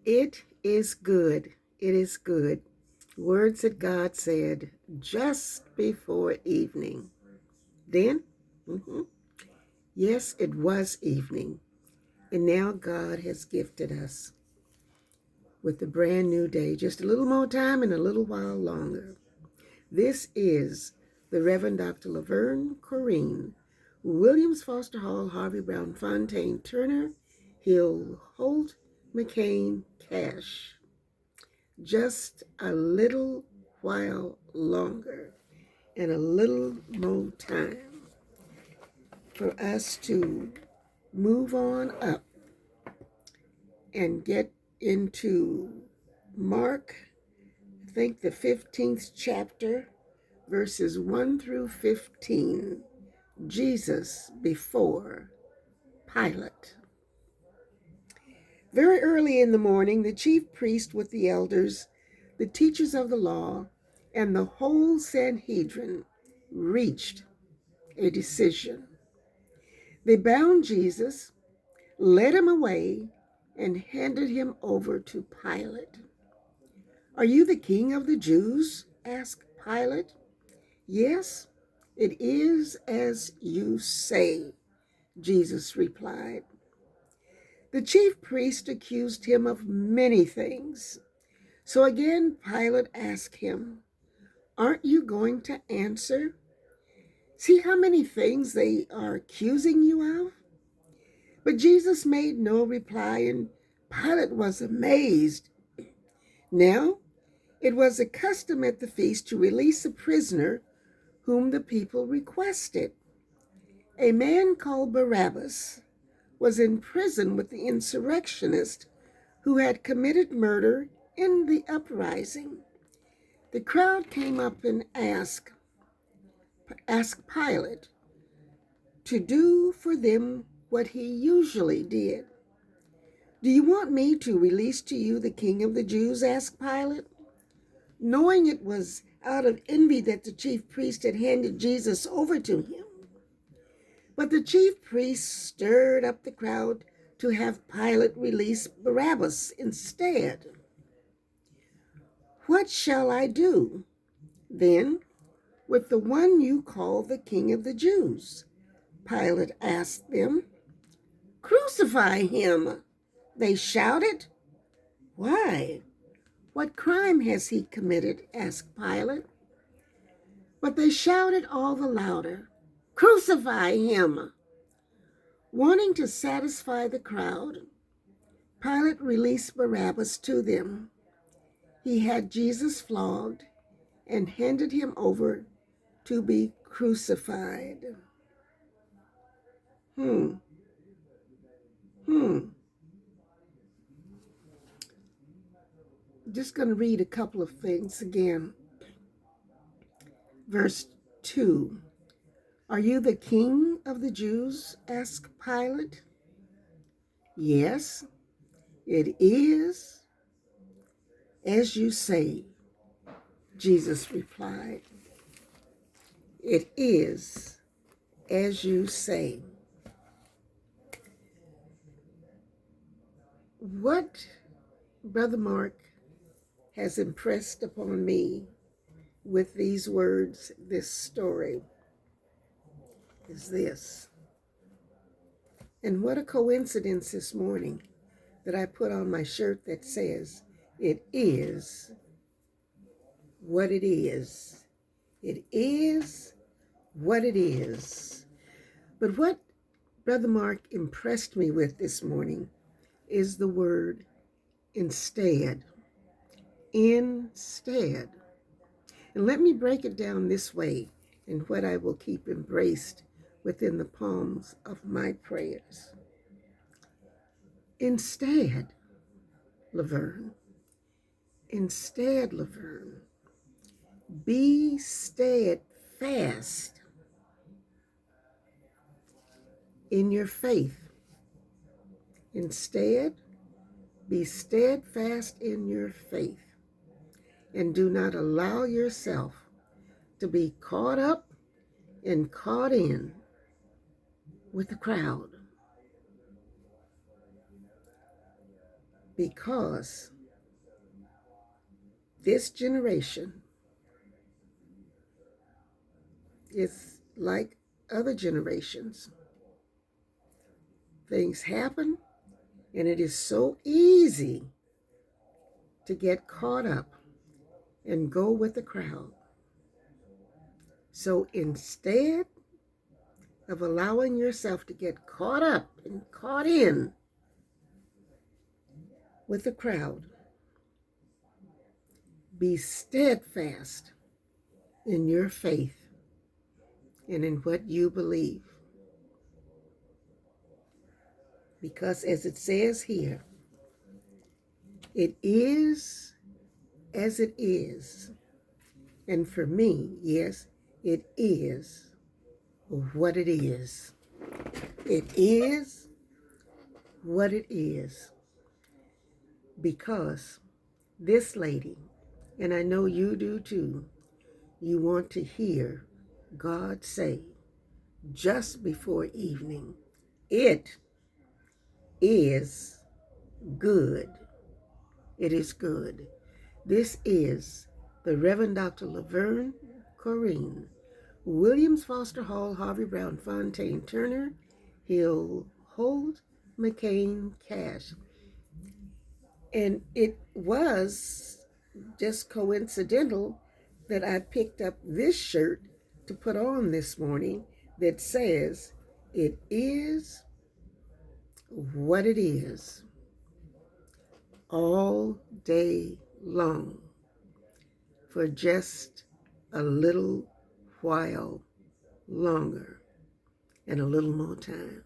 It is good. It is good. Words that God said just before evening. Then, yes, it was evening. And now God has gifted us with a brand new day, just a little more time and a little while longer. This is the Reverend Dr. Laverne Corrine, Williams Foster Hall, Harvey Brown Fontaine Turner, Hill Holt, McCain Cash. Just a little while longer and a little more time for us to move on up and get into Mark, I think the 15th chapter, verses 1 through 15. Jesus before Pilate. Very early in the morning, the chief priest with the elders, the teachers of the law, and the whole Sanhedrin reached a decision. They bound Jesus, led him away, and handed him over to Pilate. "Are you the king of the Jews?" asked Pilate. "Yes, it is as you say," Jesus replied. The chief priest accused him of many things. So again, Pilate asked him, "Aren't you going to answer? See how many things they are accusing you of?" But Jesus made no reply, and Pilate was amazed. Now, it was a custom at the feast to release a prisoner whom the people requested. A man called Barabbas was in prison with the insurrectionist who had committed murder in the uprising. The crowd came up and asked Pilate to do for them what he usually did. "Do you want me to release to you the king of the Jews?" asked Pilate, knowing it was out of envy that the chief priest had handed Jesus over to him. But the chief priest stirred up the crowd to have Pilate release Barabbas instead. "What shall I do, then, with the one you call the king of the Jews?" Pilate asked them. "Crucify him," they shouted. "Why? What crime has he committed?" asked Pilate. But they shouted all the louder, "Crucify him!" Wanting to satisfy the crowd, Pilate released Barabbas to them. He had Jesus flogged and handed him over to be crucified. Hmm. Just going to read a couple of things again. Verse 2. "Are you the king of the Jews?" asked Pilate. "Yes, it is as you say," Jesus replied. "It is as you say." What Brother Mark has impressed upon me with these words, this story, is this. And what a coincidence this morning that I put on my shirt that says, "It is what it is." It is what it is. But what Brother Mark impressed me with this morning is the word instead. Instead. And let me break it down this way, and what I will keep embraced within the palms of my prayers. Instead, Laverne. Instead, Laverne. Be steadfast in your faith. Instead, be steadfast in your faith, and do not allow yourself to be caught up and caught in with the crowd. because this generation is like other generations. Things happen, and it is so easy to get caught up and go with the crowd. So instead of allowing yourself to get caught up and caught in with the crowd, be steadfast in your faith and in what you believe. Because as it says here, it is as it is. And for me, yes, it is what it is. It is what it is. Because this lady, and I know you do too, you want to hear God say just before evening, it is good. It is good. This is the Reverend Dr. Laverne Corrine, Williams Foster Hall, Harvey Brown, Fontaine, Turner, Hill, Holt, McCain, Cash. And it was just coincidental that I picked up this shirt to put on this morning that says, it is what it is, all day long, for just a little while longer and a little more time.